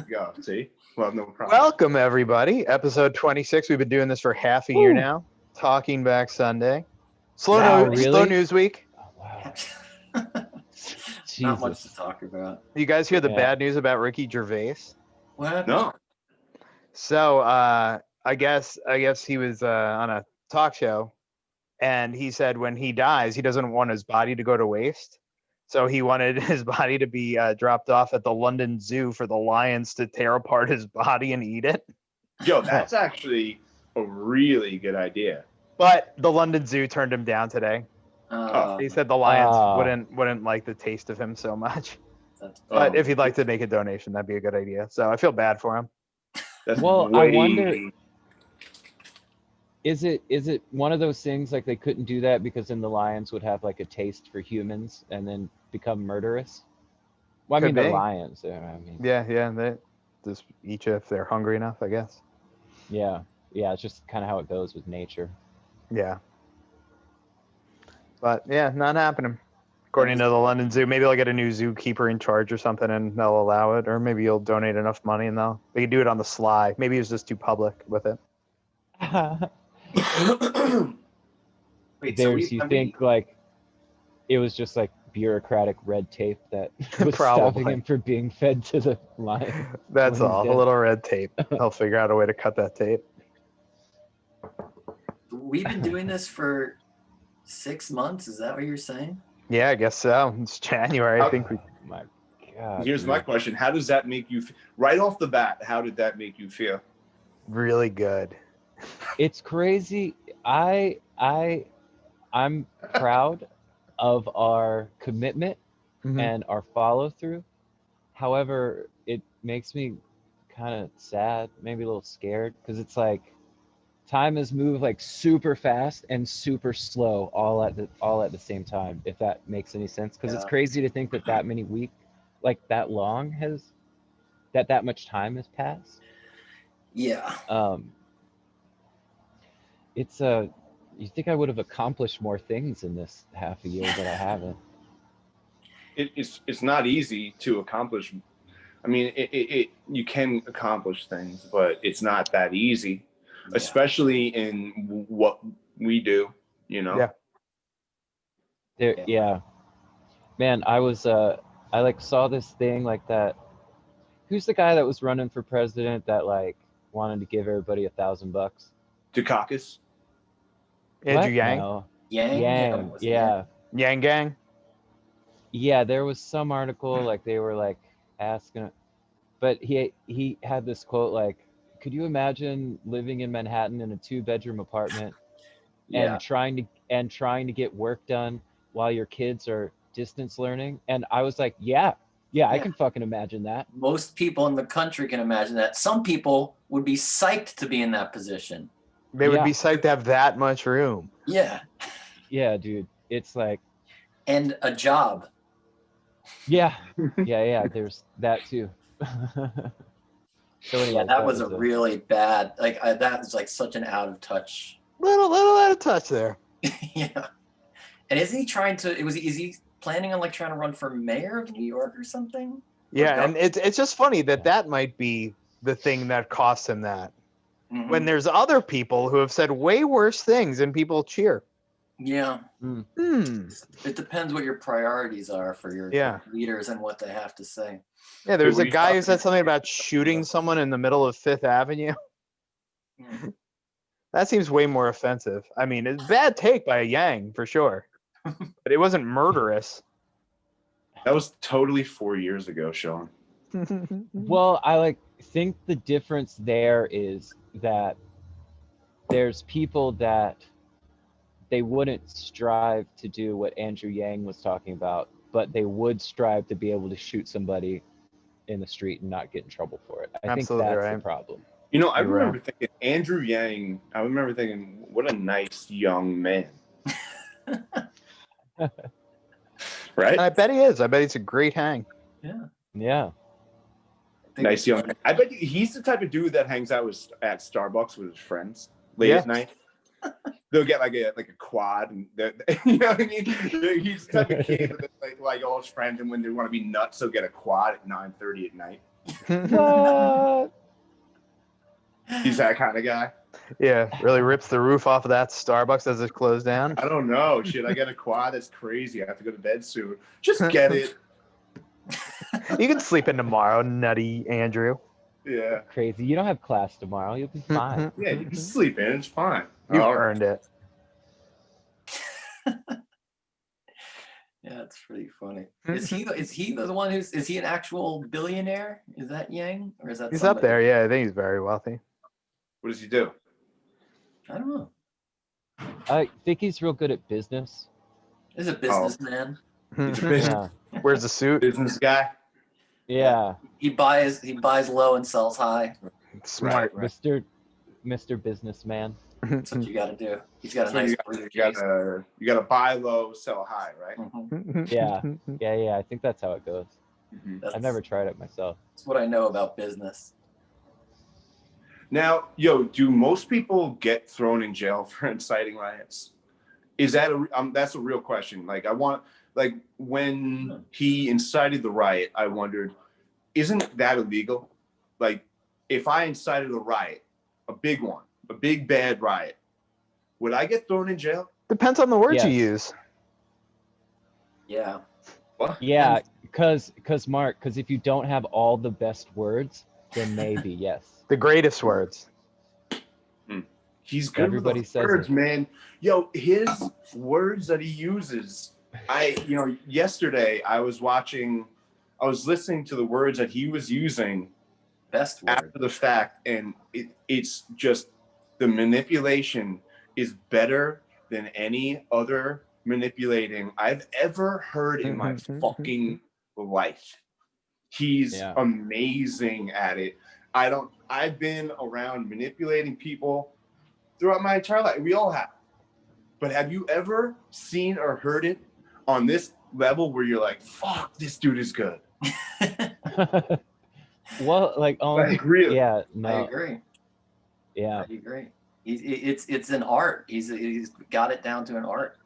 Go. See? Well, no problem. Welcome, everybody. Episode 26. We've been doing this for half a year now. Talking Back Sunday. Slow news week. Oh, wow. Not much to talk about. You guys hear the bad news about Ricky Gervais? What happened? No. So I guess he was on a talk show, and he said when he dies, he doesn't want his body to go to waste. So he wanted his body to be dropped off at the London Zoo for the lions to tear apart his body and eat it. Yo, that's actually a really good idea. But the London Zoo turned him down today. He said the lions wouldn't like the taste of him so much. But if he'd like to make a donation, that'd be a good idea. So I feel bad for him. I wonder, is it one of those things like they couldn't do that because then the lions would have like a taste for humans and then become murderous? Well, I mean, they're lions. Yeah, they just eat you if they're hungry enough, I guess. Yeah, it's just kind of how it goes with nature. Yeah. But yeah, not happening. According to the London Zoo, maybe they'll get a new zookeeper in charge or something, and they'll allow it. Or maybe you'll donate enough money, and they can do it on the sly. Maybe it was just too public with it. Wait, you think like it was just like bureaucratic red tape that was stopping him from being fed to the lion? That's all. A little red tape. They'll figure out a way to cut that tape. We've been doing this for 6 months. Is that what you're saying? Yeah, I guess so. It's January. I think we. My God. Here's my question: how does that make you? Right off the bat, how did that make you feel? Really good. It's crazy. I'm proud of our commitment and our follow through. However, it makes me kind of sad, maybe a little scared, because it's like time has moved like super fast and super slow all at the same time, if that makes any sense. Because it's crazy to think that many weeks, like that long, has that much time has passed. Yeah. It's you think I would have accomplished more things in this half a year, but I haven't. It's not easy to accomplish. I mean, you can accomplish things, but it's not that easy. Yeah. Especially in what we do, you know. Yeah. Man, I was I like saw this thing like that. Who's the guy that was running for president that like wanted to give everybody $1,000? Dukakis? Andrew Yang? No. Yang. Yeah. Yang Gang? Yeah, there was some article like they were like asking, but he had this quote like, could you imagine living in Manhattan in a 2-bedroom apartment and trying to get work done while your kids are distance learning? And I was like, yeah, I can fucking imagine that. Most people in the country can imagine that. Some people would be psyched to be in that position. They would be psyched to have that much room. Yeah. Yeah, dude. It's like. And a job. Yeah. There's that too. So anyway, that was a really bad, like that was like such an out of touch. Little out of touch there. Yeah. And is he planning on like trying to run for mayor of New York or something? Yeah, and it's just funny that might be the thing that costs him that. Mm-hmm. When there's other people who have said way worse things and people cheer. Yeah. It depends what your priorities are for your leaders and what they have to say. Yeah, there's a guy who said something about shooting someone in the middle of Fifth Avenue. That seems way more offensive. I mean, it's a bad take by a Yang, for sure. But it wasn't murderous. That was totally 4 years ago, Sean. Well, I think the difference there is that there's people that they wouldn't strive to do what Andrew Yang was talking about, but they would strive to be able to shoot somebody in the street and not get in trouble for it. I think that's the problem. You know, I remember thinking Andrew Yang, what a nice young man. Right? And I bet he is. I bet he's a great hang. Yeah. Nice young man. I bet he's the type of dude that hangs out at Starbucks with his friends late at night. They'll get like a quad, and you know what I mean. He's the type of kid that like all his friends, and when they want to be nuts, they'll get a quad at 9:30 at night. What? He's that kind of guy. Yeah, really rips the roof off of that Starbucks as it closed down. I don't know. Shit, I got a quad that's crazy. I have to go to bed soon. Just get it. You can sleep in tomorrow, nutty Andrew. Yeah. Crazy. You don't have class tomorrow. You'll be fine. Yeah, you can sleep in. It's fine. You All right. earned it. Yeah, it's pretty funny. Is he the one is he an actual billionaire? Is that Yang or is that He's somebody? up there. Yeah, I think he's very wealthy. What does he do? I don't know. I think he's real good at business. He's a businessman. He's a business, Yeah. Wears a suit. business guy. Yeah. He buys low and sells high. Smart. Right. Mr. Businessman. That's what you got to do. He's got a So nice you briefcase. gotta buy low, sell high, right? Mhm. Yeah. I think that's how it goes. Mhm. I've never tried it myself. That's what I know about business. Now, do most people get thrown in jail for inciting riots? Is that that's a real question? Like when he incited the riot, I wondered, isn't that illegal? Like, if I incited a riot, a big one, a big bad riot, would I get thrown in jail? Depends on the words you Yes. use. Yeah. What? Yeah, because if you don't have all the best words, then maybe yes. The greatest words. He's good Everybody with the says words, it. man. His words that he uses. Yesterday I was listening to the words that he was using Best word. after the fact, and it's just the manipulation is better than any other manipulating I've ever heard in my fucking life. He's amazing at it. I've been around manipulating people throughout my entire life. We all have. But have you ever seen or heard it on this level where you're like, fuck, this dude is good? Well, Like, really? yeah, no, I agree. yeah. I agree. It's an art. He's got it down to an art.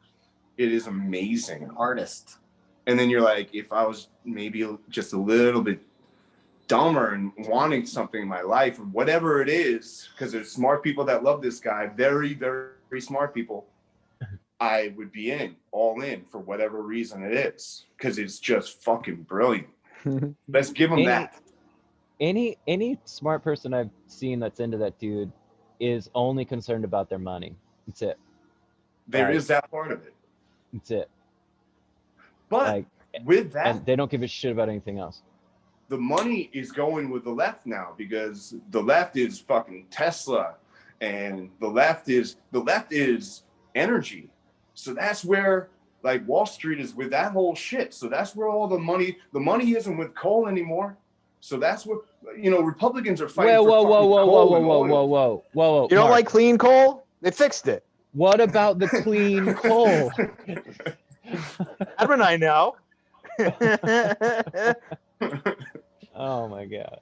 It is amazing. An artist. And then you're like, if I was maybe just a little bit dumber and wanting something in my life or whatever it is, because there's smart people that love this guy, very, very, very smart people, I would be all in for whatever reason it is, because it's just fucking brilliant. Let's give him that. Any smart person I've seen that's into that dude is only concerned about their money. That's it. There is that part of it. That's it. But with that, and they don't give a shit about anything else. The money is going with the left now, because the left is fucking Tesla, and the left is energy. So that's where like Wall Street is with that whole shit. So that's where all the money isn't with coal anymore. So that's what Republicans are fighting for. Whoa. You don't like clean coal? They fixed it. What about the clean coal? Edwin, I know. Oh my god.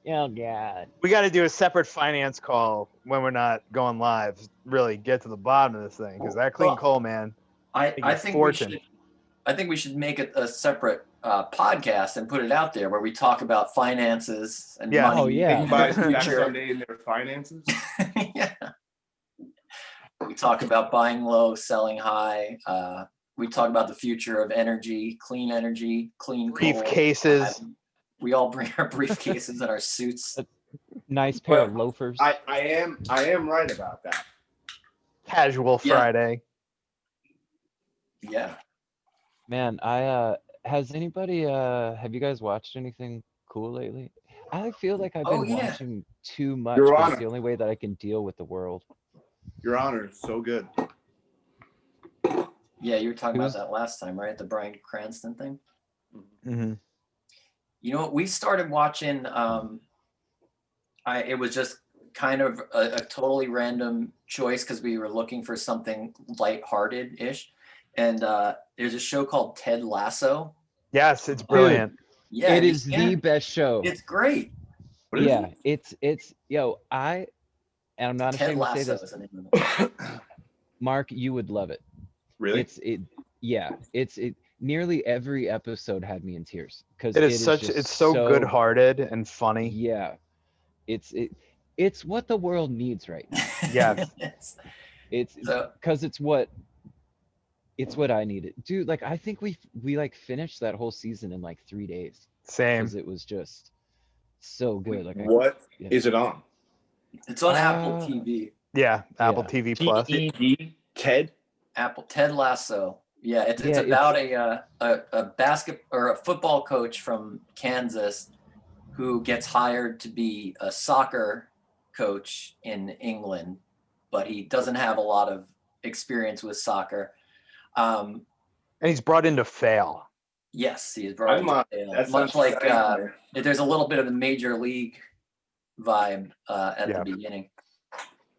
Oh god. We got to do a separate finance call when we're not going live. Really get to the bottom of this thing, because that clean coal, man. I think we should make it a separate podcast and put it out there where we talk about finances and money. Oh yeah. Buy Sunday in their finances. Yeah. We talk about buying low, selling high. We talk about the future of energy, clean coal. Briefcases. We all bring our briefcases and our suits. Nice pair of loafers. I am right about that. Casual Friday. Yeah. Man, have you guys watched anything cool lately? I feel like I've been watching too much, but it's the only way that I can deal with the world. Your Honor, it's so good. Yeah, you were talking about that last time, right? The Bryan Cranston thing. Mm-hmm. You know what? We started watching. It was just kind of a totally random choice because we were looking for something lighthearted-ish, and there's a show called Ted Lasso. Yes, it's brilliant. Yeah, it is the best show. It's great. Yeah, it's and I'm not Ted ashamed to say Lasso this. is the name of it. Mark, you would love it. Really? nearly every episode had me in tears because It it is is such. just It's so good-hearted and funny. yeah, it's what the world needs right now. Yes. It's So because it's what I needed, dude. Like I think we like finished that whole season in like 3 days Same. because it was just so good. Like What yeah. is it on? it's on Apple Uh, TV. Yeah. Apple Yeah. TV Plus. TED Ted. Apple Ted Lasso. Yeah, it's Yeah, about a basket or a football coach from Kansas who gets hired to be a soccer coach in England, but he doesn't have a lot of experience with soccer. And he's brought in to fail. Yes, he is brought I'm into that much sounds like exciting. there's a little bit of the major league vibe at Yeah. the beginning.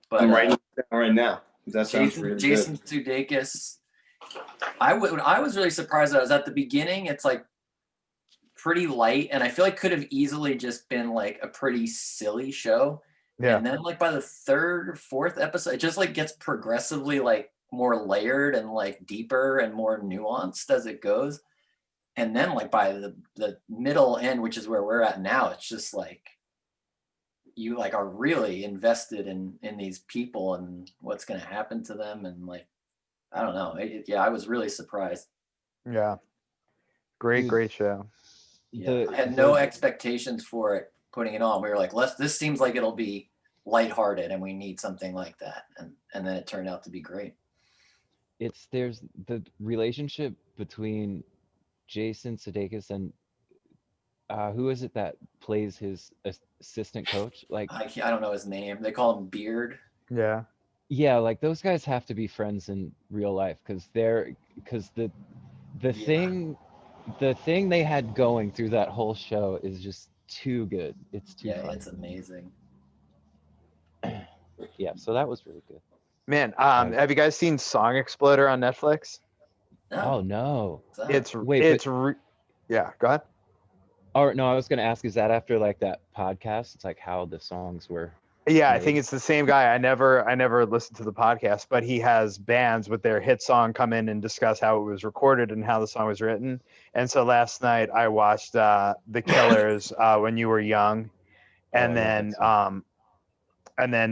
But I'm writing it down right now. That sounds really Jason good. Sudeikis. I was really surprised that I was at the beginning. It's like pretty light, and I feel like could have easily just been like a pretty silly show. Yeah. And then like by the third or fourth episode, it just like gets progressively like more layered and like deeper and more nuanced as it goes. And then like by the middle end, which is where we're at now, it's just like you like are really invested in these people and what's going to happen to them, and like I don't know. Yeah, I was really surprised. Yeah. Great, Dude, great show. Yeah, I had no expectations for it putting it on. We were like, this seems like it'll be lighthearted and we need something like that. And then it turned out to be great. there's the relationship between Jason Sudeikis and who is it that plays his assistant coach? Like, I don't know his name. They call him Beard. Yeah. yeah, like those guys have to be friends in real life because the Yeah. the thing they had going through that whole show is just too good. It's too Yeah, funny. it's amazing. Yeah, so that was really good. Man, have you guys seen Song Exploder on Netflix? No. Oh no. It's Wait, it's yeah, go ahead. Oh no, I was gonna ask, is that after like that podcast? It's like how the songs were. Yeah, I made. think it's the same guy. I never listened to the podcast, but he has bands with their hit song come in and discuss how it was recorded and how the song was written. And so last night I watched The Killers, When You Were Young, and Oh, I love that song. then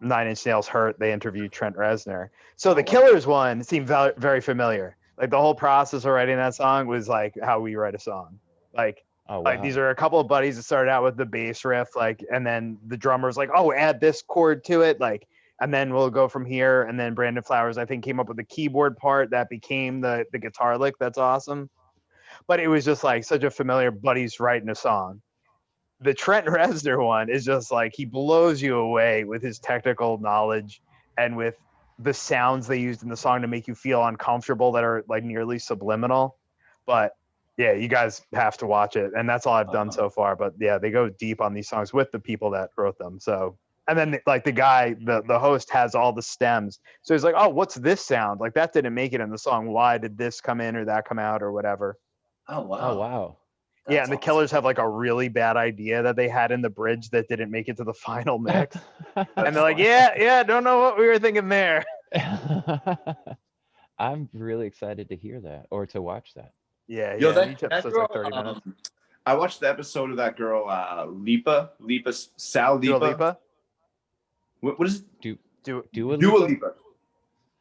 9 Inch Nails Hurt. They interviewed Trent Reznor. So the wow. Killers one seemed very familiar. Like the whole process of writing that song was like how we write a song. Like Oh like wow. these are a couple of buddies that started out with the bass riff, like, and then the drummer's like, oh, add this chord to it, like, and then we'll go from here. And then Brandon Flowers, I think, came up with the keyboard part that became the guitar lick. That's awesome. But it was just like such a familiar buddies writing a song. The Trent Reznor one is just like he blows you away with his technical knowledge and with the sounds they used in the song to make you feel uncomfortable that are like nearly subliminal. But yeah, you guys have to watch it, and that's all I've done so far. But yeah, they go deep on these songs with the people that wrote them. So, and then like the guy, the host has all the stems, so he's like, "Oh, what's this sound? Like that didn't make it in the song. Why did this come in or that come out or whatever?" Oh wow. Oh wow. Yeah, That's and the awesome. Killers have like a really bad idea that they had in the bridge that didn't make it to the final mix, and they're like, "Yeah, don't know what we were thinking there." I'm really excited to hear that or to watch that. Yeah, Yo, each that episode's girl, like 30 minutes. I watched the episode of that girl, Sal Dua Lipa. Lipa? What is it? Dua Dua Lipa? Lipa.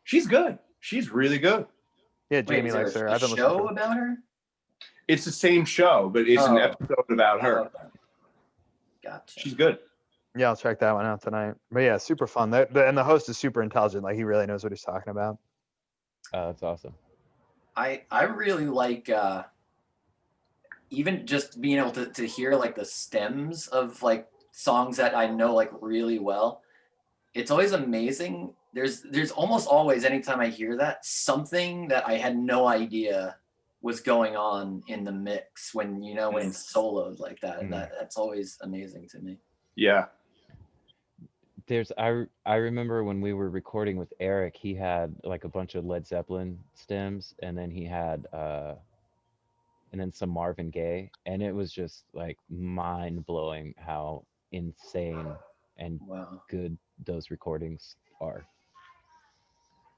She's good. She's really good. Yeah, Wait, Jamie is there likes her. a I've been listening to show her. about her? It's the same show, but it's an Oh. episode about her. Oh, okay. Gotcha. She's good. Yeah, I'll check that one out tonight. But yeah, super fun. And the host is super intelligent. Like he really knows what he's talking about. Oh, that's awesome. I really like even just being able to hear like the stems of like songs that I know like really well. It's always amazing. There's almost always, anytime I hear that, something that I had no idea was going on in the mix when it's soloed like that. And that's always amazing to me. Yeah. I remember when we were recording with Eric, he had like a bunch of Led Zeppelin stems, and then he had and then some Marvin Gaye, and it was just like mind blowing how insane and Wow. good those recordings are.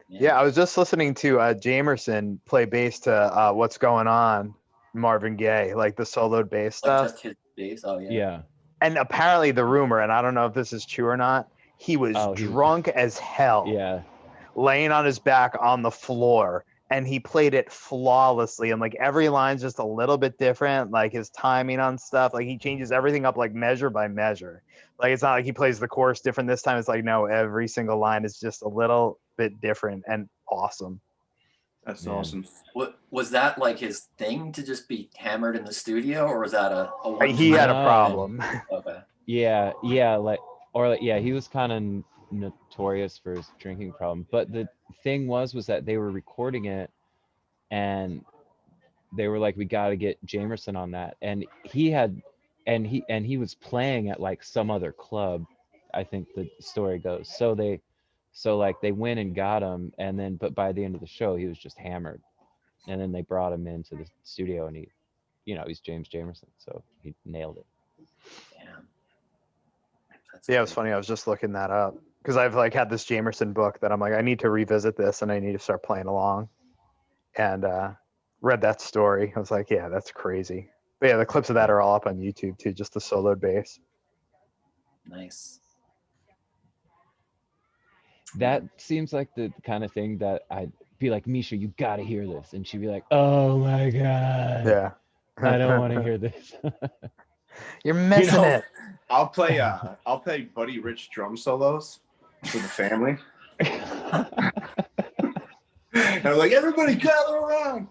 Yeah, I was just listening to Jamerson play bass to What's Going On, Marvin Gaye, like the soloed bass Like stuff. just his bass. Oh yeah. Yeah. And apparently the rumor, and I don't know if this is true or not, he was Oh, he was- drunk as hell, Yeah. laying on his back on the floor, and he played it flawlessly. And like every line's just a little bit different, like his timing on stuff. Like he changes everything up like measure by measure. Like it's not like he plays the chorus different this time. It's like no, every single line is just a little bit different and awesome. That's Man. awesome. What was that like his thing to just be hammered in the studio, or was that a He had a No. problem. Okay. Yeah, yeah, he was kind of notorious for his drinking problem. But the thing was that they were recording it, and they were like, we got to get Jamerson on that, and he was playing at like some other club, I think the story goes. So like they went and got him, and then but by the end of the show he was just hammered, and then they brought him into the studio, and he's James Jamerson, so he nailed it. Damn. That's Yeah, it was crazy. funny. I was just looking that up because I've like had this Jamerson book that I'm like, I need to revisit this and I need to start playing along. And read that story. I was like, yeah, that's crazy. But yeah, the clips of that are all up on YouTube too, just the soloed bass. Nice. That seems like the kind of thing that I'd be like, Misha, you gotta hear this, and she'd be like, oh my god, Yeah. I don't want to hear this. You're missing know, it. I'll play Buddy Rich drum solos for the family. And I'm like, everybody gather around.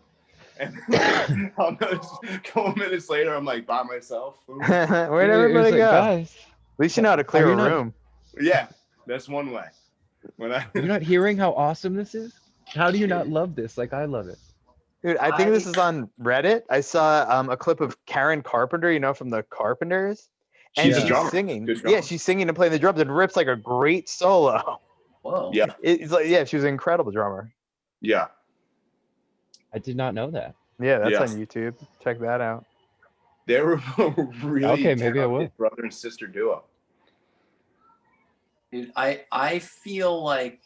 And I'll notice a couple minutes later, I'm like by myself. Where'd It was everybody like, go? guys, At least you know how to clear you a not- room. Yeah, that's one way. you're not hearing how awesome this is? How do you not love this like I love it? Dude, I think this is on Reddit. I saw a clip of Karen Carpenter, from the Carpenters. And She's a she's drummer. singing. Good drummer. Yeah, she's singing and playing the drums and rips like a great solo. Whoa. Yeah, It's like, yeah, she was an incredible drummer. yeah, I did not know that. Yeah, that's Yeah. on YouTube. Check that out. they were really Okay, maybe I will. talented brother and sister duo. Dude, I feel like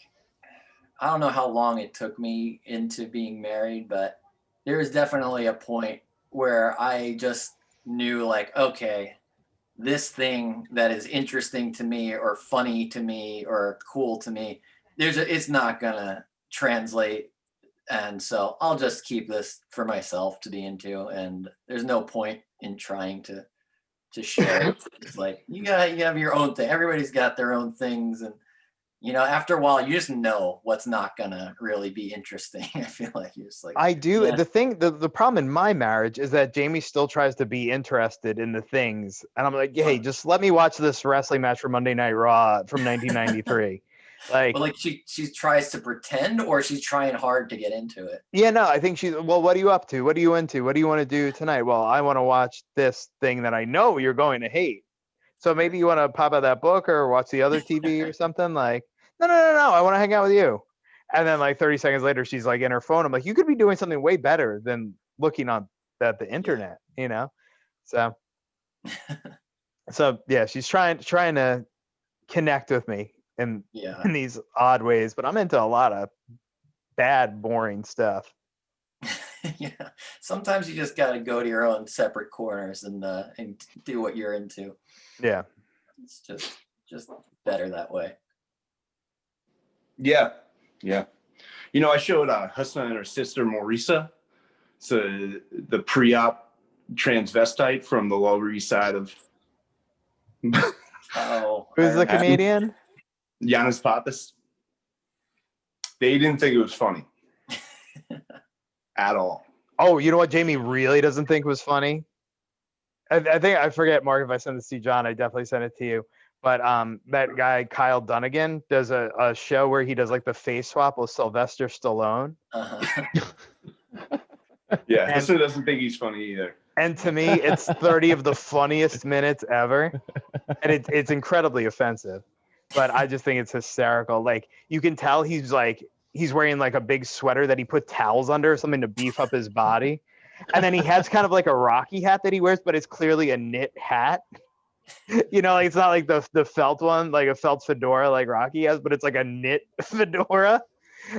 I don't know how long it took me into being married, but there was definitely a point where I just knew like, okay, this thing that is interesting to me or funny to me or cool to me, it's not gonna translate. And so I'll just keep this for myself to be into, and there's no point in trying to share it. It's like you have your own thing. Everybody's got their own things, and after a while you just know what's not gonna really be interesting. I feel like you're just like, I do. yeah. The problem in my marriage is that Jamie still tries to be interested in the things. And I'm like, hey, just let me watch this wrestling match from Monday Night Raw from 1993. Like, But like she tries to pretend, or she's trying hard to get into it. yeah, no, I think well, what are you up to? What are you into? What do you want to do tonight? Well, I want to watch this thing that I know you're going to hate. So maybe you want to pop out that book or watch the other TV or something. Like, no. I want to hang out with you. And then like 30 seconds later, she's like in her phone. I'm like, you could be doing something way better than looking on the internet, So, yeah, she's trying to connect with me in these odd ways, but I'm into a lot of bad, boring stuff. Yeah. Sometimes you just got to go to your own separate corners and do what you're into. Yeah. It's just better that way. Yeah. I showed Hassan and her sister Marisa, so the pre-op transvestite from the Lower East Side of. Oh, Who's the comedian? Giannis Pappas. They didn't think it was funny at all. Oh, you know what Jamie really doesn't think was funny? I think, I forget, Mark, if I sent this to you, John, I definitely sent it to you. But that guy, Kyle Dunnigan, does a show where he does like the face swap with Sylvester Stallone. Uh-huh. Yeah, Hassan doesn't think he's funny either. And to me, it's 30 of the funniest minutes ever. And it's incredibly offensive. But I just think it's hysterical. Like, you can tell he's wearing like a big sweater that he put towels under or something to beef up his body. And then he has kind of like a Rocky hat that he wears, but it's clearly a knit hat. Like it's not like the felt one, like a felt fedora like Rocky has, but it's like a knit fedora.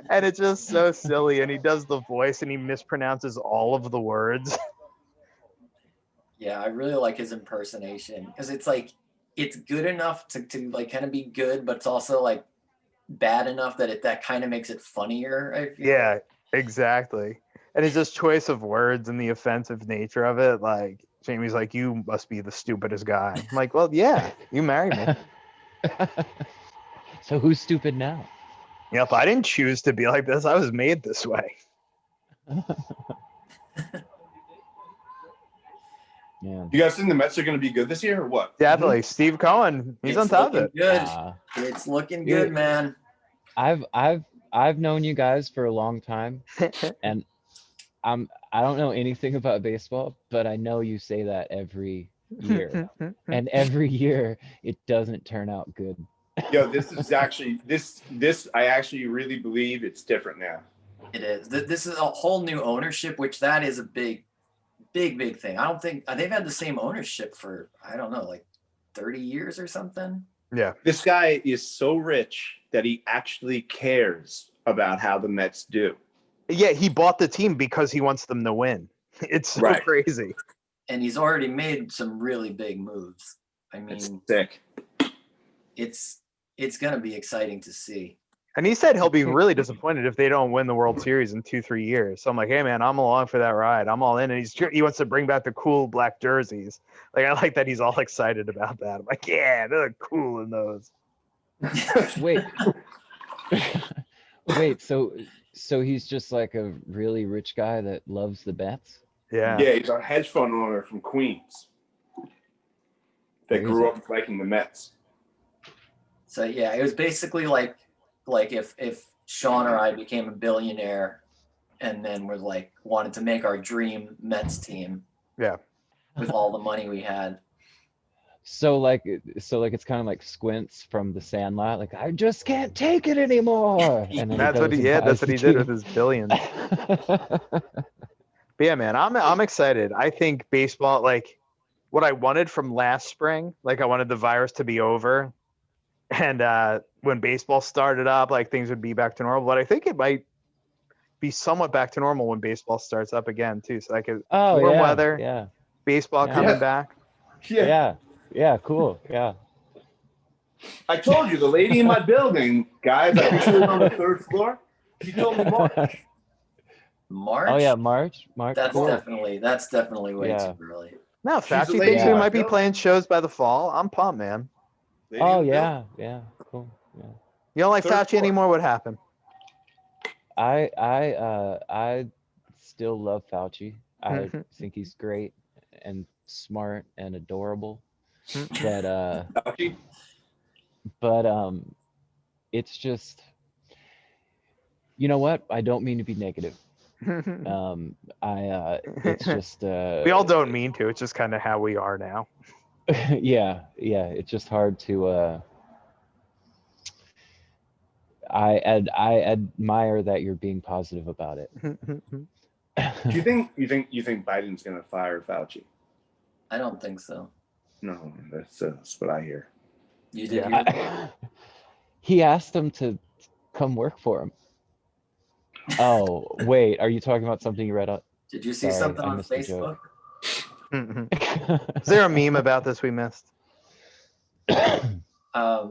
And it's just so silly. And he does the voice and he mispronounces all of the words. Yeah, I really like his impersonation because it's like it's good enough to like kind of be good, but it's also like bad enough that that kind of makes it funnier. I feel. Yeah, exactly. And it's just choice of words and the offensive nature of it. Like Jamie's like, you must be the stupidest guy. I'm like, well, yeah, you married me. So who's stupid now? Yep, I didn't choose to be like this. I was made this way. Yeah. You guys think the Mets are going to be good this year or what? Definitely. Steve Cohen, he's It's on top of looking it. good. Uh, It's looking Yeah. good, man. I've known you guys for a long time, and I don't know anything about baseball, but I know you say that every year, and every year it doesn't turn out good. Yo, this is actually this I actually really believe it's different now. It is. This is a whole new ownership, which that is a big thing. I don't think they've had the same ownership for, I don't know, like 30 years or something. Yeah. This guy is so rich that he actually cares about how the Mets do. Yeah, he bought the team because he wants them to win. It's so Right. crazy. And he's already made some really big moves. I It's mean, sick. it's going to be exciting to see. And he said he'll be really disappointed if they don't win the World Series in 2-3 years. So I'm like, hey man, I'm along for that ride. I'm all in. And he wants to bring back the cool black jerseys. Like I like that he's all excited about that. I'm like, yeah, they look cool in those. Wait, wait. So he's just like a really rich guy that loves the Mets. Yeah. Yeah, he's a hedge fund owner from Queens that grew Crazy. up liking the Mets. So yeah, it was basically like if Sean or I became a billionaire and then we're like wanted to make our dream Mets team. Yeah. With all the money we had. So like it's kind of like Squints from The Sandlot. Like I just can't take it anymore. And then That's what he did with his billions. But yeah, man, I'm excited. I think baseball, like what I wanted from last spring, like I wanted the virus to be over. And when baseball started up, like things would be back to normal. But I think it might be somewhat back to normal when baseball starts up again too. So like warm weather, Yeah. baseball Yeah. coming Yeah. back. Yeah. Cool. Yeah. I told you, the lady in my building, guys, I think she was on the 3rd floor. She told me March. March? Oh yeah, March. That's cool. definitely way Yeah. too early. No, She's the Fauci lady thinks in we my might be building. playing shows by the fall. I'm pumped, man. Lady Oh in the building. yeah. Cool. Yeah. You don't like Third Fauci floor. anymore? What happened? I still love Fauci. I Mhm. think he's great and smart and adorable. Mhm. But it's just, you know what? I don't mean to be negative. It's just We all don't mean to. It's just kind of how we are now. yeah, it's just hard to I admire that you're being positive about it. Do you think Biden's gonna fire Fauci? I don't think so. No, that's what I hear. You did Yeah. hear that? He asked them to come work for him. Oh, wait, are you talking about something you read on? Did you see Sorry, something I on missed the joke. Facebook? Is there a meme about this we missed? I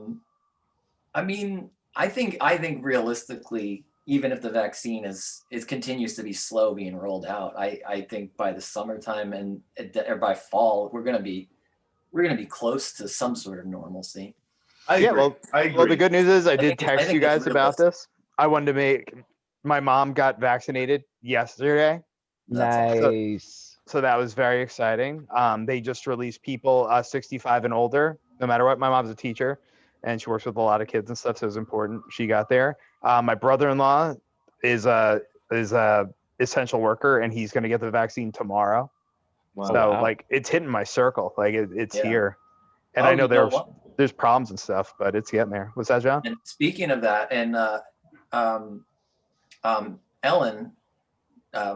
mean, I think realistically, even if the vaccine continues to be slow being rolled out, I think by the summertime or by fall, we're gonna be close to some sort of normalcy. I agree. I agree. Well, the good news is I did think it's- I text think you it's guys about this. I wanted to make my mom got vaccinated yesterday. That's awesome. Nice. So that was very exciting. They just released people 65 and older, no matter what. My mom's a teacher and she works with a lot of kids and stuff. So it was important. She got there. My brother-in-law is a essential worker and he's going to get the vaccine tomorrow. Wow. So wow. like it's hitting my circle. Like it's Yeah. here. And Oh, I know you know what? there's problems and stuff, but it's getting there. What's that, John? And speaking of that, and Ellen,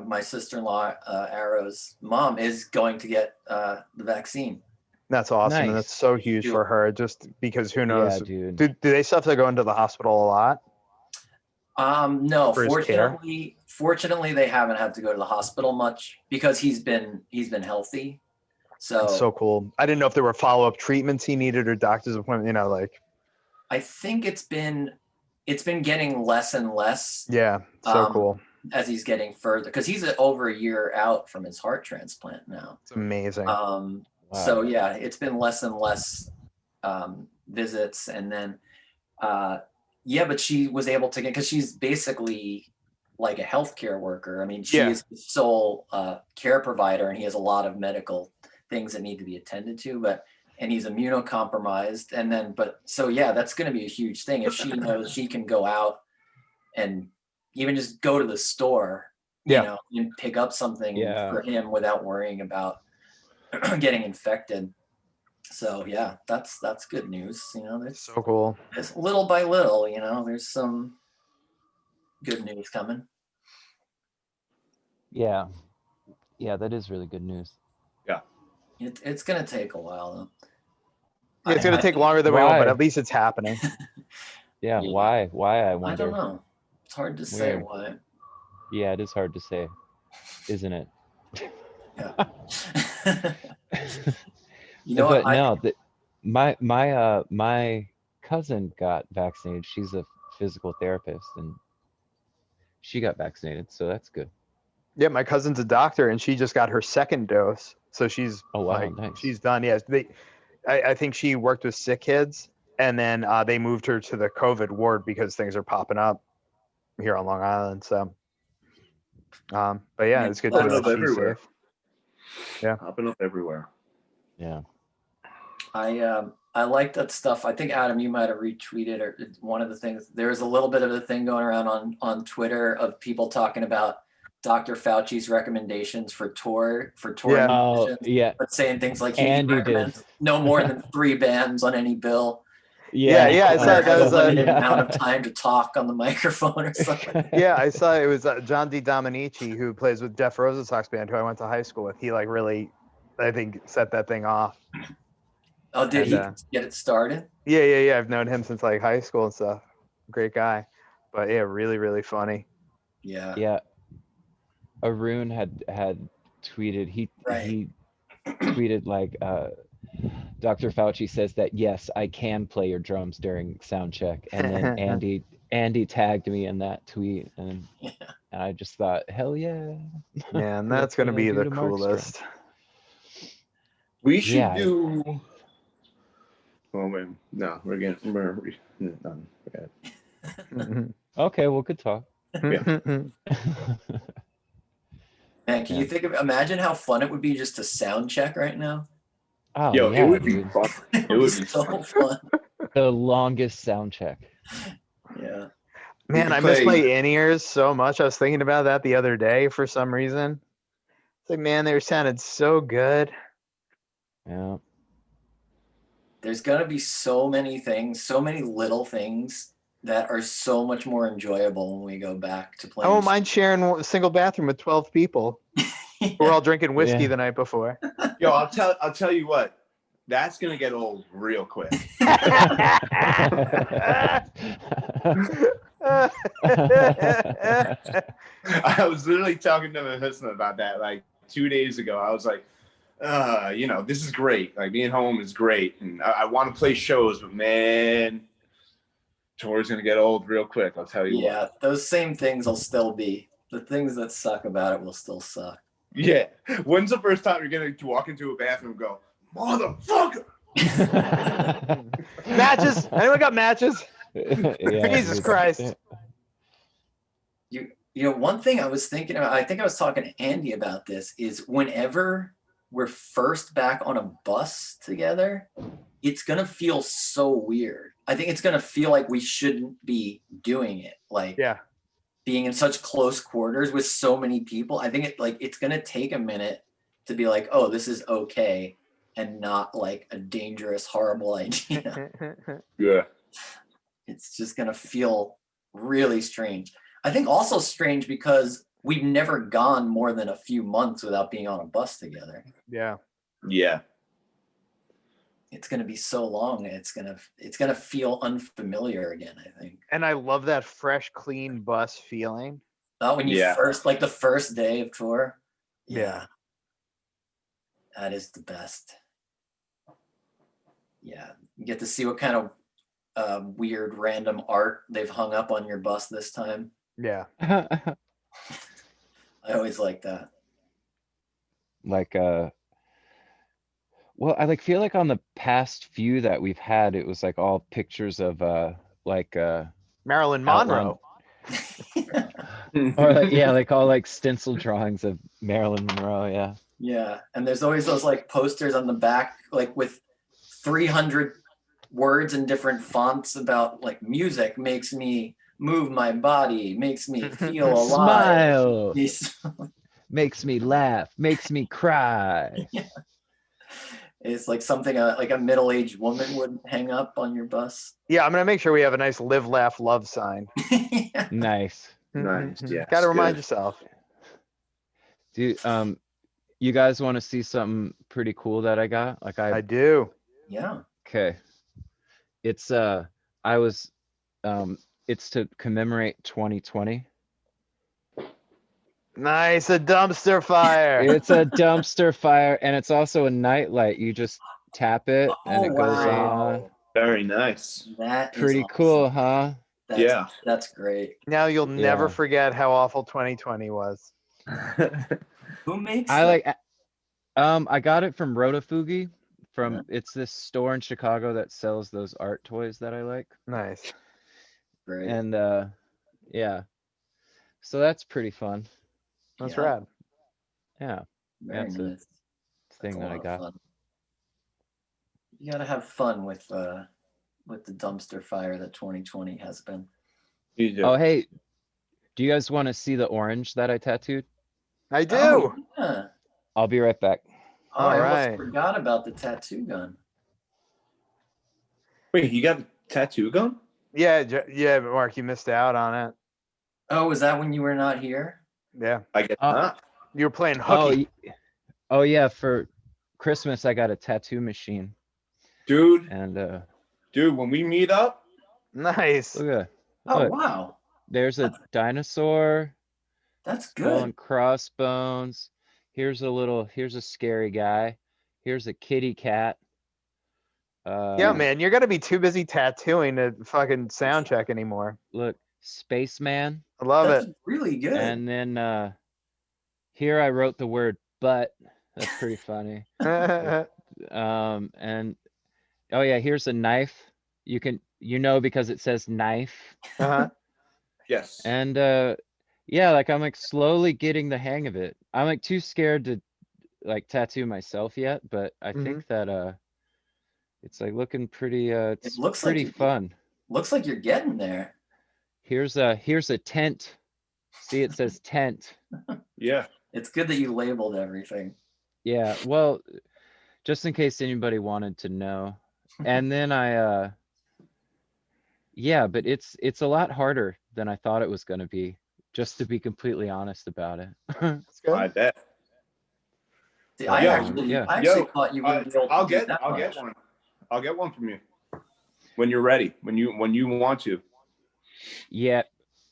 my sister-in-law, Arrow's mom, is going to get the vaccine. That's awesome. And Nice. that's so huge for her just because who knows? Yeah, dude. Do they still have to go into the hospital a lot? No, For his care? fortunately they haven't had to go to the hospital much because he's been healthy. That's so cool. I didn't know if there were follow-up treatments he needed or doctor's appointment, you know, like. I think it's been getting less and less. Yeah, so cool. As he's getting further, because he's over a year out from his heart transplant now. It's amazing. Wow. So yeah, it's been less and less visits, and then yeah, but she was able to get, because she's basically like a healthcare worker. I mean, she is the sole care provider, and he has a lot of medical things that need to be attended to, and he's immunocompromised. And then, so yeah, that's going to be a huge thing if she knows she can go out and even just go to the store, you know, and pick up something for him without worrying about getting infected. So yeah, that's good news. You know, there's so cool. It's little by little, you know, there's some good news coming. Yeah, that is really good news. Yeah, it's gonna take a while though. Yeah, it's gonna take longer than we want, but at least it's happening. Yeah, why? I wonder. I don't know. It's hard to say why. Yeah, it is hard to say, isn't it? Yeah. You know but what? no, my cousin got vaccinated. She's a physical therapist, and she got vaccinated, so that's good. Yeah, my cousin's a doctor, and she just got her second dose, so she's nice. She's done. Yes, I think she worked with sick kids, and then they moved her to the COVID ward because things are popping up here on Long Island. So, but yeah, it's good to know that she's safe. Yeah, popping up everywhere. Yeah. I like that stuff. I think Adam, you might have retweeted or one of the things. There's a little bit of a thing going around on Twitter of people talking about Dr. Fauci's recommendations for touring musicians, but saying things like he recommends no more than 3 bands on any bill. Yeah. I saw that was a limited amount of time to talk on the microphone or something. Yeah, I saw it was John D. Dominici, who plays with Jeff Rosenstock's band, who I went to high school with. He like really, I think, set that thing off. Oh, did he get it started? Yeah. I've known him since like high school and stuff. Great guy, but yeah, really, really funny. Yeah. Arun had tweeted. He tweeted like, Dr. Fauci says that yes, I can play your drums during sound check, and then Andy tagged me in that tweet, and I just thought, hell yeah. Man, that's gonna be the coolest. We should do. Oh wait, no, we're done. Okay, well, good talk. Yeah. Man, can you imagine how fun it would be just to sound check right now? Oh, Yo, yeah, it would be fun. It would be so fun. The longest sound check. Yeah. Man, I miss my in-ears so much. I was thinking about that the other day for some reason. It's like, man, they sounded so good. Yeah. There's gonna be so many things, so many little things that are so much more enjoyable when we go back to playing. I won't mind sharing a single bathroom with 12 people. We're all drinking whiskey the night before. Yo, I'll tell you what. That's gonna get old real quick. I was literally talking to my husband about that like 2 days ago. I was like, this is great. Like being home is great, and I want to play shows, but man, tour's gonna get old real quick. I'll tell you what. Yeah, those same things will still be. The things that suck about it will still suck. Yeah. When's the first time you're gonna walk into a bathroom and go, motherfucker? Matches? Anyone got matches? Jesus Christ. You know, one thing I was thinking about, I think I was talking to Andy about this, is whenever we're first back on a bus together, it's going to feel so weird. I think it's going to feel like we shouldn't be doing it. Like being in such close quarters with so many people. I think it's going to take a minute to be like, oh, this is okay, and not like a dangerous, horrible idea. Yeah. It's just going to feel really strange. I think also strange because we've never gone more than a few months without being on a bus together. Yeah. Yeah. it's gonna be so long. It's gonna feel unfamiliar again, I think. And I love that fresh, clean bus feeling. Oh, when you Yeah. first, like the first day of tour. Yeah. That is the best. Yeah. You get to see what kind of weird random art they've hung up on your bus this time. Yeah. I always like that. Like well, I like feel like on the past few that we've had, it was like all pictures of like Marilyn outline, Monroe. or like yeah, like all like stencil drawings of Marilyn Monroe. Yeah. Yeah. And there's always those like posters on the back, like with 300 words in different fonts about like music makes me move my body, makes me feel alive. Smile makes me laugh, makes me cry. Yeah. It's like something like a middle-aged woman would hang up on your bus. Yeah, I'm gonna make sure we have a nice live, laugh, love sign. Yeah. Nice. Nice, yes, Gotta remind good. yourself. Do you guys want to see something pretty cool that I got? Like I do. Yeah. okay. It's I was it's to commemorate 2020. Nice, a dumpster fire. It's a dumpster fire, and it's also a nightlight. You just tap it and Oh, it goes on. wow. Very nice. That is Pretty awesome. cool, huh? Yeah. That's great. Now you'll never Yeah. forget how awful 2020 was. Who makes I that? like I got it from Rotofugi from it's this store in Chicago that sells those art toys that I like. Nice. Great. And yeah. So that's pretty fun. That's Yeah. rad. Yeah. Very That's a nice. thing That's a that I lot of got. fun. You gotta have fun with the dumpster fire that 2020 has been. You do. Oh hey, do you guys want to see the orange that I tattooed? I do. Oh, yeah. I'll be right back. Oh, I almost Alright. forgot about the tattoo gun. Wait, you got a tattoo gun? Yeah, yeah, but Mark, you missed out on it. Oh, was that when you were not here? Yeah. I guess Uh, not. You were playing Oh, hooky. oh yeah, for Christmas I got a tattoo machine. Dude, And dude, when we meet up, Nice. look at Oh, look, wow. there's a dinosaur, That's skull good. and crossbones. Here's a scary guy. Here's a kitty cat. Yeah, man, you're gonna be too busy tattooing to fucking sound check anymore. Look, spaceman. I love That's it. really good. And then here I wrote the word butt. That's pretty funny. And oh yeah, here's a knife. You know because it says knife. Uh-huh. yes. And yeah, like I'm like slowly getting the hang of it. I'm like too scared to like tattoo myself yet, but I think that it's like looking pretty it's looks pretty like fun. Looks like you're getting there. Here's a tent. See, it says tent. Yeah. It's good that you labeled everything. Yeah, well, just in case anybody wanted to know. And then yeah, but it's a lot harder than I thought it was going to be, just to be completely honest about it. That's good. I bet. See, I Yeah. actually thought you wouldn't be able to I'll do get that much. one. I'll get one from you when you're ready. When you want to. Yeah,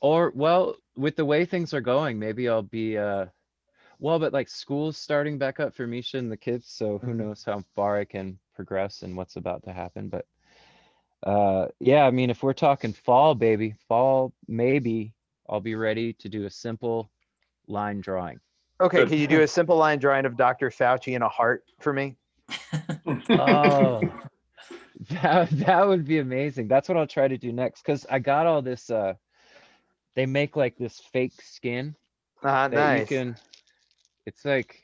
or well, with the way things are going, maybe I'll be well, but like school's starting back up for Misha and the kids, so who knows how far I can progress and what's about to happen. But yeah, I mean, if we're talking fall, baby, fall, maybe I'll be ready to do a simple line drawing. Okay, Good. can you do a simple line drawing of Dr. Fauci in a heart for me? Oh, that would be amazing. That's what I'll try to do next, because I got all this they make like this fake skin that you Nice. can, it's like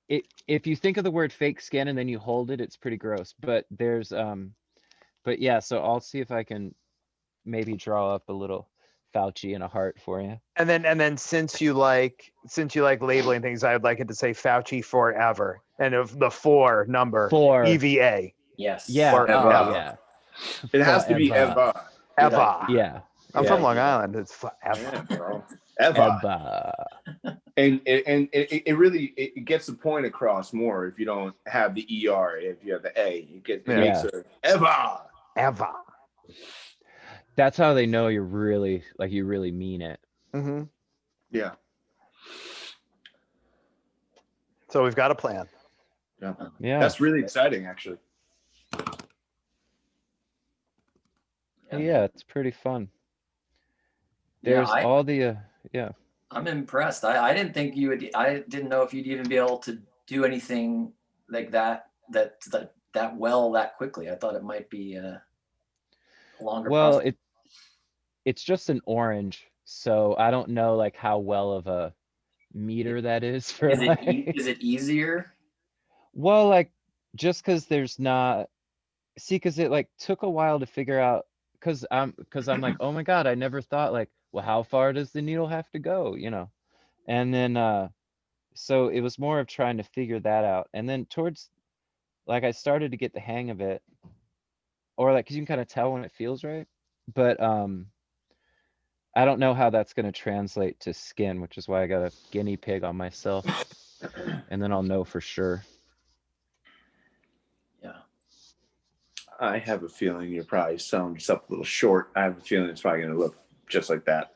if you think of the word fake skin and then you hold it, it's pretty gross. But there's but yeah, so I'll see if I can maybe draw up a little Fauci in a heart for you. And then since you like labeling things, I would like it to say Fauci forever. And of the 4 number Four. EVA. Yes. Yeah. Or Oh, Eva. yeah. It has to be Forever. Eva. Eva. Yeah. I'm Yeah. from Long Island. It's forever. Yeah, bro. Ever. And it really it gets the point across more if you don't have the ER. If you have the A, it makes it ever. That's how they know you're really you really mean it. Mm-hmm. Yeah. So we've got a plan. Yeah. That's really exciting, actually. Yeah, it's pretty fun. There's all the I'm impressed. I didn't think you would. I didn't know if you'd even be able to do anything like that well that quickly. I thought it might be a longer process. It's just an orange, so I don't know like how well of a meter that is for Is it easier? Well, like just because there's not because it like took a while to figure out because I'm like, oh my God, I never thought like, well, how far does the needle have to go, and then so it was more of trying to figure that out, and then towards like I started to get the hang of it, or like because you can kind of tell when it feels right, but I don't know how that's going to translate to skin, which is why I got a guinea pig on myself, and then I'll know for sure. Yeah. I have a feeling you're probably selling yourself a little short. I have a feeling it's probably going to look just like that.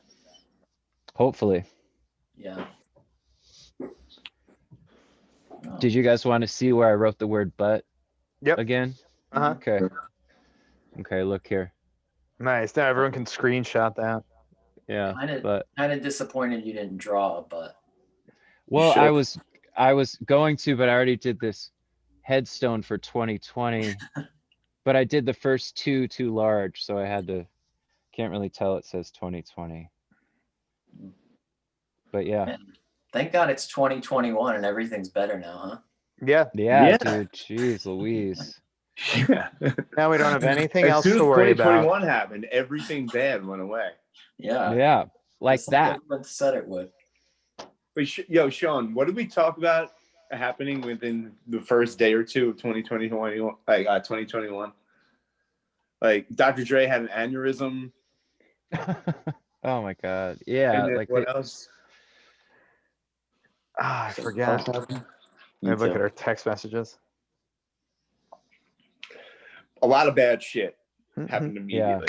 Hopefully. Yeah. Did you guys want to see where I wrote the word butt? Yep. Again? Uh-huh. Okay. Okay, look here. Nice. Now everyone can screenshot that. Yeah. Kind of disappointed you didn't draw a butt. Well, I was going to, but I already did this headstone for 2020. But I did the first two too large, so I had to can't really tell it says 2020. But yeah. Man, thank God it's 2021 and everything's better now, huh? Yeah. Yeah, dude. Jeez Louise. Yeah. Now we don't have anything else as soon to as worry 2021 about. happened, everything bad went away. Yeah. Yeah. Like that. Everyone said it would. But Sean, what did we talk about happening within the first day or two of 2021? Like 2021. Like Dr. Dre had an aneurysm. Oh my God. Yeah. And then Like what else? I forgot. Let me look at our text messages. A lot of bad shit happened immediately.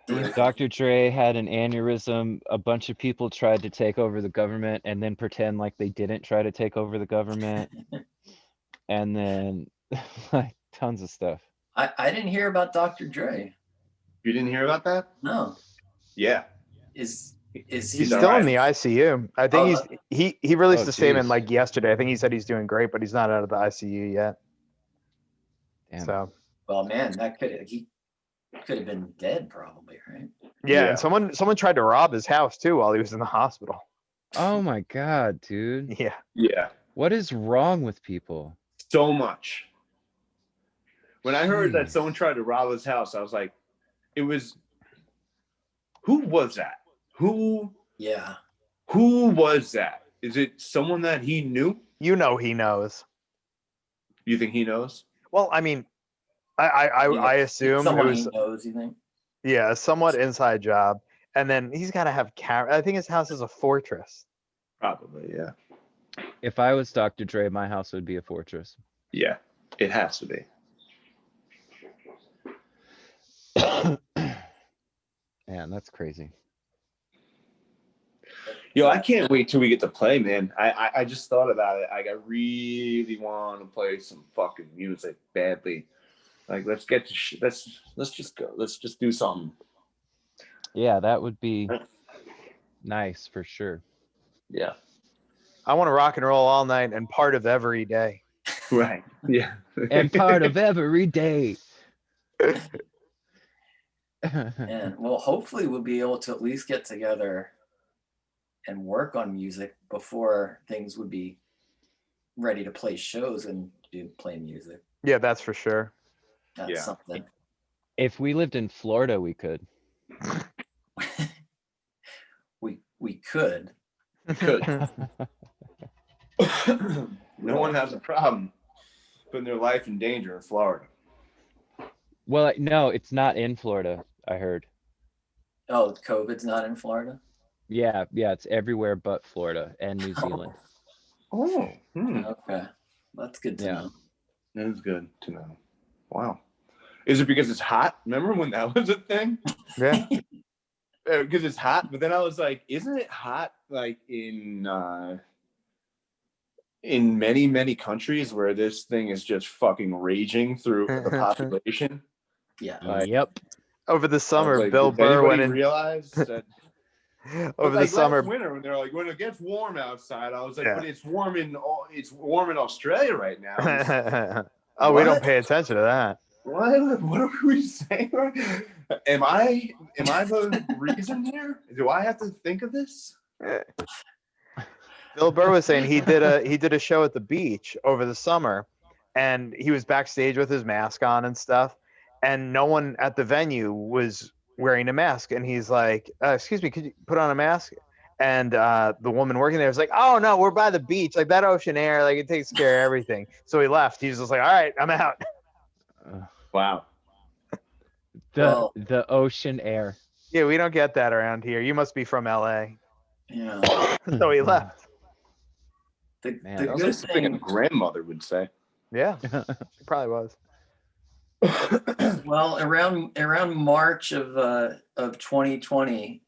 Yeah. Dr. Dre had an aneurysm. A bunch of people tried to take over the government and then pretend like they didn't try to take over the government. And then like tons of stuff. I didn't hear about Dr. Dre. You didn't hear about that? No. Yeah. Is He's he still in the ICU. I think he released a statement geez. like yesterday. I think he said he's doing great, but he's not out of the ICU yet. Damn. So well, man, he could have been dead probably, right? yeah, and someone tried to rob his house too while he was in the hospital. Oh my God, dude. Yeah. Yeah. What is wrong with people? So much. When I heard that Jeez. someone tried to rob his house, I was like, who was that? Who was that? Is it someone that he knew? You know he knows. You think he knows? Well, I mean, I assume it someone was he knows, you think? yeah, a somewhat inside job. And then he's got to have I think his house is a fortress. Probably, yeah. If I was Dr. Dre, my house would be a fortress. Yeah, it has to be. Man, that's crazy. Yo, I can't wait till we get to play, man. I just thought about it. Like, I really want to play some fucking music badly. Like, let's get to let's just go. Let's just do something. Yeah, that would be nice for sure. Yeah. I want to rock and roll all night and part of every day. Right. Yeah. And part of every day. And well, hopefully we'll be able to at least get together and work on music before things would be ready to play shows and play music. Yeah, that's for sure. That's something. If we lived in Florida, we could. we could. No one has a problem putting their life in danger in Florida. Well, no, it's not in Florida, I heard. Oh, COVID's not in Florida. Yeah, it's everywhere but Florida and New Zealand. Oh, Okay, that's good to Yeah. know. that is good to know. Wow. Is it because it's hot? Remember when that was a thing? Yeah. Because it's hot, but then I was like, isn't it hot like in many, many countries where this thing is just fucking raging through the population? Yeah. Yep. Over the summer, Like, Bill does Burr anybody went in. realize that? Over But the like summer, last winter, when they're like, when it gets warm outside, I was like, Yeah. but it's warm in Australia right now. oh, we don't What? pay attention to that. What are we saying? Am I the reason here? Do I have to think of this? Bill Burr was saying he did a show at the beach over the summer, and he was backstage with his mask on and stuff, and no one at the venue was wearing a mask, and he's like, "Excuse me, could you put on a mask?" And the woman working there was like, "Oh no, we're by the beach, like that ocean air, like it takes care of everything." So he left. He was just like, "All right, I'm out." Wow. Well, The ocean air. Yeah, we don't get that around here. You must be from LA. yeah. So he left. The, Man, the That was good like something a thing, grandmother would say. Yeah, he probably was. well, around March of 2020,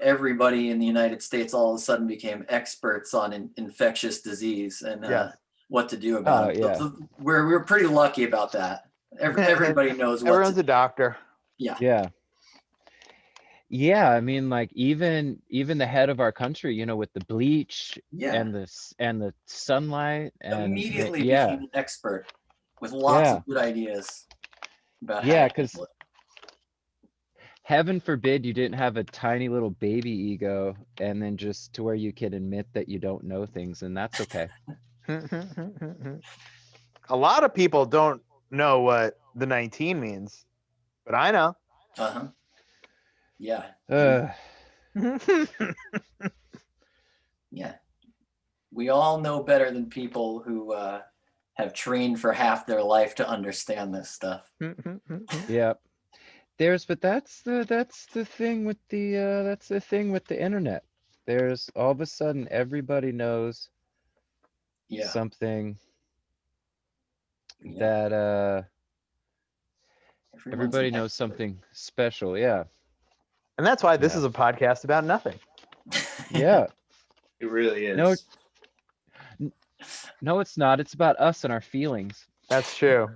everybody in the United States all of a sudden became experts on infectious disease and Yes. what to do about it. yeah. So we're pretty lucky about that. Everybody knows what Everyone's to a doctor. Yeah. Yeah, I mean, like even the head of our country, with the bleach Yeah, and the sunlight and immediately yeah, became an expert with lots Yeah. of good ideas about how yeah, to because handle it. heaven forbid you didn't have a tiny little baby ego and then just to where you can admit that you don't know things, and that's okay. A lot of people don't know what the 19 means, but I know. Uh-huh. Yeah, Ugh. yeah. We all know better than people who have trained for half their life to understand this stuff. Yeah. But that's the thing with the internet. There's all of a sudden everybody knows Yeah. something Yeah. that Everyone's everybody an knows expert. something special. Yeah. And that's why this Yeah. is a podcast about nothing. Yeah. It really is. No, it's not. It's about us and our feelings. That's true.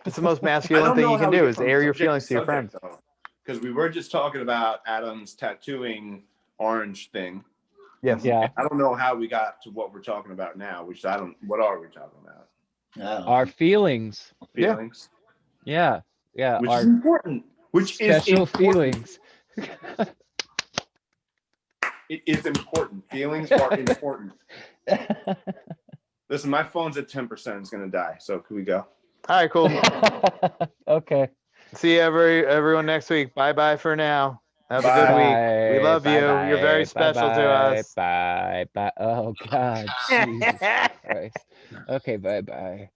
It's the most I masculine don't thing know you how can we do get is from air your subject to feelings to your subject, friends. though, because we were just talking about Adam's tattooing orange thing. Yes. Yeah. I don't know how we got to what we're talking about now, what are we talking about? Oh. Our feelings. Yeah. Feelings. Yeah. Yeah. Which Our is important. Which is special important. feelings. It is important. Feelings are important. Listen, my phone's at 10%. It's gonna die. So can we go? All right, cool. Okay. See you everyone next week. Bye for now. Have a good Bye. week. We love you. Bye. You're very Bye. special to Bye. us. Bye. Bye. Oh God. Jesus Christ. Okay. Bye.